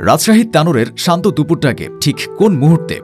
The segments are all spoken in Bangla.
রাজশাহীর তানোরের শান্ত দুপুরটাকে ঠিক কোন মুহূর্তে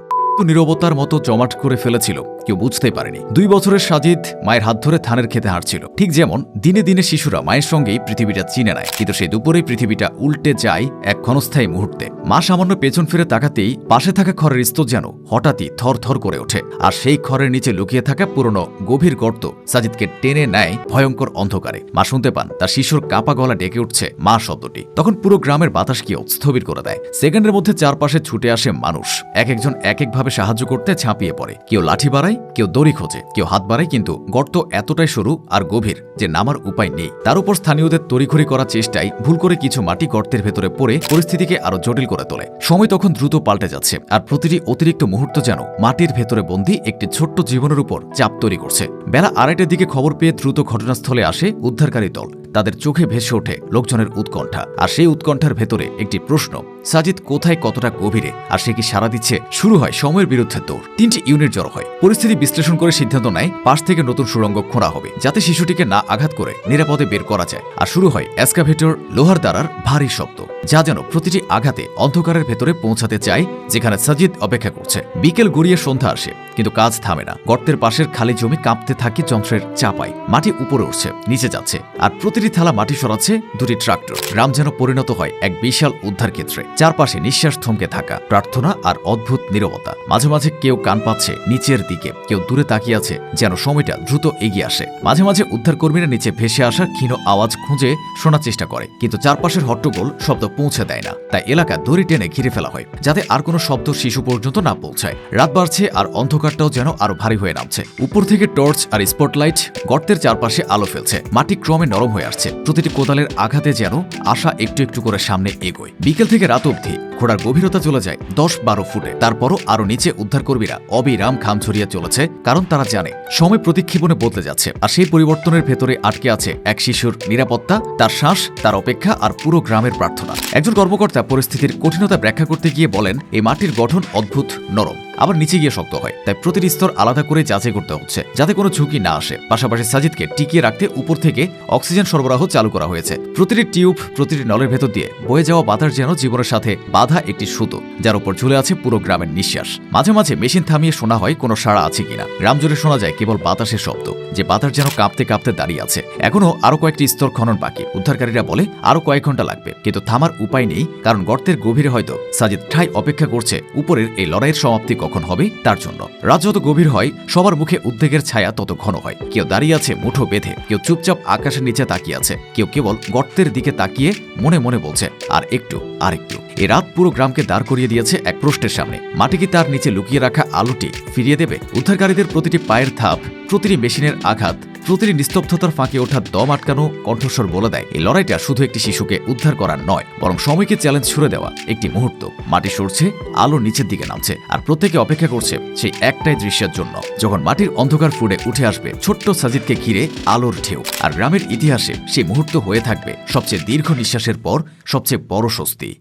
নীরবতার মতো জমাট করে ফেলেছিল কেউ বুঝতেই পারেনি। 2 বছরের সাজিদ মায়ের হাত ধরে ধানের খেতে হাঁটছিল, ঠিক যেমন দিনে দিনে শিশুরা মায়ের সঙ্গেই পৃথিবীটা চিনে নেয়, কিন্তু সেই দুপুরেই পৃথিবীটা উল্টে যায় এক ক্ষণস্থায়ী মুহূর্তে। মা সামান্য পেছন ফিরে তাকাতেই পাশে থাকা খড়ের স্তর যেন হঠাৎই থর থর করে ওঠে, আর সেই খড়ের নিচে লুকিয়ে থাকা পুরনো গভীর গর্ত সাজিদকে টেনে নেয় ভয়ঙ্কর অন্ধকারে। মা শুনতে পান তার শিশুর কাঁপা গলা ডেকে উঠছে মা শব্দটি। তখন পুরো গ্রামের বাতাসকে স্থবির করে দেয়। সেকেন্ডের মধ্যে চারপাশে ছুটে আসে মানুষ, এক একজন এক একভাবে সাহায্য করতে ঝাঁপিয়ে পড়ে। কেউ লাঠি বাড়ায়, কেউ দড়ি খোঁজে, কেউ হাত বাড়ায়, কিন্তু গর্ত এতটাই সরু আর গভীর যে নামার উপায় নেই। তার উপর স্থানীয়দের তড়িঘড়ি করার চেষ্টায় ভুল করে কিছু মাটি গর্তের ভেতরে পড়ে পরিস্থিতিকে আরো জটিল করে তোলে। সময় তখন দ্রুত পাল্টে যাচ্ছে, আর প্রতিটি অতিরিক্ত মুহূর্ত যেন মাটির ভেতরে বন্দী একটি ছোট্ট জীবনের উপর চাপ তৈরি করছে। বেলা 2:30টার দিকে খবর পেয়ে দ্রুত ঘটনাস্থলে আসে উদ্ধারকারী দল। তাদের চোখে ভেসে ওঠে লোকজনের উৎকণ্ঠা, আর সেই উৎকণ্ঠার ভেতরে একটি প্রশ্ন, সাজিদ কোথায়, কতটা গভীরে, আর সে কি সাড়া দিচ্ছে? শুরু হয় সময়ের বিরুদ্ধে দৌড়। 3টি ইউনিট জড়ো হয়, পরিস্থিতি বিশ্লেষণ করে সিদ্ধান্ত নেয় পাশ থেকে নতুন সুড়ঙ্গ খোঁড়া হবে, যাতে শিশুটিকে না আঘাত করে নিরাপদে বের করা যায়। আর শুরু হয় এক্সকাভেটর লোহার দ্বারার ভারী শব্দ, যা যেন প্রতিটি আঘাতে অন্ধকারের ভেতরে পৌঁছাতে চায় যেখানে সাজিদ অপেক্ষা করছে। বিকেল গড়িয়ে সন্ধ্যা আসে, কিন্তু কাজ থামে না। গর্তের পাশের খালি জমি কাঁপতে থাকে যন্ত্রের চাপায়। মাটি উপরে উঠছে, নিচে যাচ্ছে, আর প্রতিটি থালা মাটি সরাচ্ছে 2টি ট্রাক্টর। গ্রাম যেন পরিণত হয় এক বিশাল উদ্ধার ক্ষেত্রে। চারপাশে নিঃশ্বাস থমকে থাকা, প্রার্থনা আর অদ্ভুত নীরবতা। মাঝে মাঝে কেউ কান পাচ্ছে নিচের দিকে, কেউ দূরে তাকিয়ে আছে যেন সময়টা দ্রুত এগিয়ে আসে। মাঝে মাঝে উদ্ধারকর্মীরা নিচে ভেসে আসার ক্ষীণ আওয়াজ খুঁজে শোনার চেষ্টা করে, কিন্তু চারপাশের হট্টগোল শব্দ পৌঁছে দেয় না। তাই এলাকা দড়ি টেনে ঘিরে ফেলা হয়, যাতে আর কোনো শব্দ শিশু পর্যন্ত না পৌঁছায়। রাত বাড়ছে, আর অন্ধকারটাও যেন আরো ভারী হয়ে নামছে। উপর থেকে টর্চ আর স্পটলাইট গর্তের চারপাশে আলো ফেলছে। মাটি ক্রমে নরম হয়ে আসছে, প্রতিটি কোদালের আঘাতে যেন আশা একটু একটু করে সামনে এগোয়। বিকেল থেকে রাত অবধি খোঁড়ার গভীরতা চলে যায় 10-12 ফুটে। তারপরও আরো নিচে উদ্ধারকর্মীরা অবিরাম খাম ছড়িয়ে চলেছে, কারণ তারা জানে সময় প্রতিক্ষেপণে বদলে যাচ্ছে, আর সেই পরিবর্তনের ভেতরে আটকে আছে এক শিশুর নিরাপত্তা, তার শ্বাস, তার অপেক্ষা, আর পুরো গ্রামের প্রার্থনা। একজন কর্মকর্তা পরিস্থিতির কঠিনতা ব্যাখ্যা করতে গিয়ে বলেন, এই মাটির গঠন অদ্ভুত নরম, আবার নিচে গিয়ে শক্ত হয়, তাই প্রতিটি স্তর আলাদা করে যাচাই করতে হচ্ছে যাতে কোনো ঝুঁকি না আসে। পাশাপাশি সাজিদকে টিকিয়ে রাখতে উপর থেকে অক্সিজেন সরবরাহ চালু করা হয়েছে। প্রতিটি টিউব, প্রতিটি নলের ভেতর দিয়ে বয়ে যাওয়া বাতাস যেন জীবনের সাথে বাধা একটি সুতো, যার উপর ঝুলে আছে পুরো গ্রামের নিঃশ্বাস। মাঝে মাঝে মেশিন থামিয়ে শোনা হয় কোনো সাড়া আছে কিনা। গ্রাম জুড়ে শোনা যায় কেবল বাতাসের শব্দ, যে বাতাস যেন কাঁপতে কাঁপতে দাঁড়িয়ে আছে। এখনো আরো কয়েকটি স্তর খনন বাকি। উদ্ধারকারীরা বলে আরো কয়েক ঘন্টা লাগবে, কিন্তু থামার উপায় নেই, কারণ গর্তের গভীরে হয়তো সাজিদ ঠাই অপেক্ষা করছে উপরের এই লড়াইয়ের সমাপ্তি কখন হবে তার জন্য। রাত যত গভীর হয়, সবার মুখে উদ্বেগের ছায়া তত ঘন হয়। কেউ দাঁড়িয়ে আছে মুঠো বেঁধে, কেউ চুপচাপ আকাশের নিচে তাকিয়ে আছে, কেউ কেবল গর্তের দিকে তাকিয়ে মনে মনে বলছে, আর একটু, আর একটু। এই রাত পুরো গ্রামকে দাঁড় করিয়ে দিয়েছে এক প্রশ্নের সামনে, মাটি কি তার নিচে লুকিয়ে রাখা আলোটি ফিরিয়ে দেবে? উদ্ধারকারীদের প্রতিটি পায়ের ধাপ, প্রতিটি মেশিনের আঘাত, প্রতিটি নিস্তব্ধতার ফাঁকে ওঠা দম আটকানো কণ্ঠস্বর বলে দেয়, এই লড়াইটা শুধু একটি শিশুকে উদ্ধার করার নয়, বরং সময়কে চ্যালেঞ্জ ছুড়ে দেওয়া একটি মুহূর্ত। মাটি সরছে, আলো নিচের দিকে নামছে, আর প্রত্যেকে অপেক্ষা করছে সেই একটাই দৃশ্যের জন্য, যখন মাটির অন্ধকার ফুড়ে উঠে আসবে ছোট্ট সাজিদকে ঘিরে আলোর ঢেউ। আর গ্রামের ইতিহাসে সেই মুহূর্ত হয়ে থাকবে সবচেয়ে দীর্ঘ নিঃশ্বাসের পর সবচেয়ে বড় স্বস্তি।